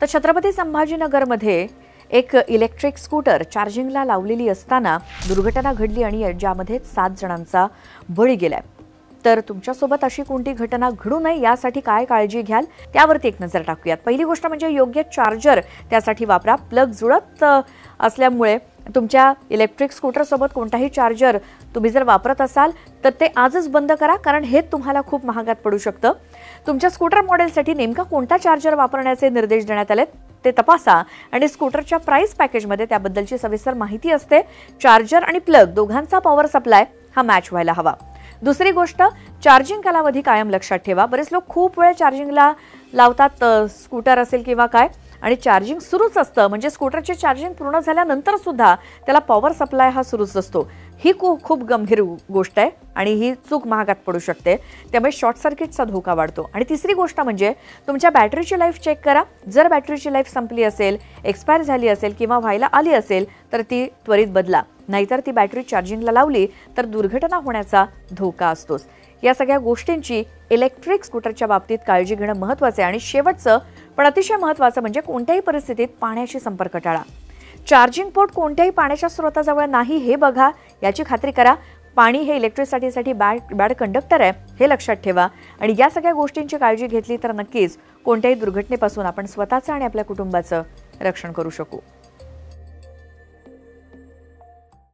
तर छत्रपती संभाजीनगरमध्ये एक electric scooter चार्जिंगला लावलेली असताना दुर्घटना घडली आणि ज्यामध्ये 7 जणांचा बळी गेलाय। तर तुमच्यासोबत अशी कोणती घटना घडू नये यासाठी काय काळजी घ्याल त्यावरती एक नजर टाकूयात। पहिली गोष्ट म्हणजे योग्य चार्जर त्यासाठी वापरा। प्लग जुळत असल्यामुळे तुमच्या इलेक्ट्रिक स्कूटर सोबत कोणताही चार्जर तुम्ही जर वापरत असाल तर ते आजच बंद करा, कारण हे तुम्हाला खूप महागात पडू शकतं। तुमच्या स्कूटर मॉडेलसाठी नेमका कोणता चार्जर वापरण्याचे निर्देश देण्यात आलेत ते तपासा आणि स्कूटरच्या प्राइस पॅकेजमध्ये त्याबद्दलची सविस्तर माहिती असते। चार्जर आणि प्लग दोघांचा पॉवर सप्लाय हा मॅच व्हायला हवा। दुसरी गोष्ट, चार्जिंग कालावधी कायम लक्षात ठेवा। बरेच लोक खूप वेळ चार्जिंगला लावतात, स्कूटर असेल किंवा काय, आणि चार्जिंग सुरूच असतं, म्हणजे स्कूटरची चार्जिंग पूर्ण झाल्यानंतर सुद्धा त्याला पॉवर सप्लाय हा सुरूच असतो। ही खूप गंभीर गोष्ट आहे आणि ही चूक महागात पडू शकते, त्यामुळे शॉर्ट सर्किटचा धोका वाढतो। आणि तिसरी गोष्ट म्हणजे तुमच्या बॅटरीची लाईफ चेक करा। जर बॅटरीची लाईफ संपली असेल, एक्सपायर झाली असेल किंवा व्हायला आली असेल तर ती त्वरित बदला, नाहीतर ती बॅटरी चार्जिंगला लावली तर दुर्घटना होण्याचा धोका असतोच। या सगळ्या गोष्टींची इलेक्ट्रिक स्कूटरच्या बाबतीत काळजी घेणं महत्त्वाचं आहे। आणि शेवटचं पण अतिशय महत्त्वाचं म्हणजे कोणत्याही परिस्थितीत पाण्याशी संपर्क टाळा। चार्जिंग पोर्ट कोणत्याही पाण्याच्या स्रोताजवळ नाही हे बघा, याची खात्री करा। पाणी हे इलेक्ट्रिसिटीसाठी बॅड कंडक्टर आहे हे लक्षात ठेवा। आणि या सगळ्या गोष्टींची काळजी घेतली तर नक्कीच कोणत्याही दुर्घटनेपासून आपण स्वतःचं आणि आपल्या कुटुंबाचं रक्षण करू शकू।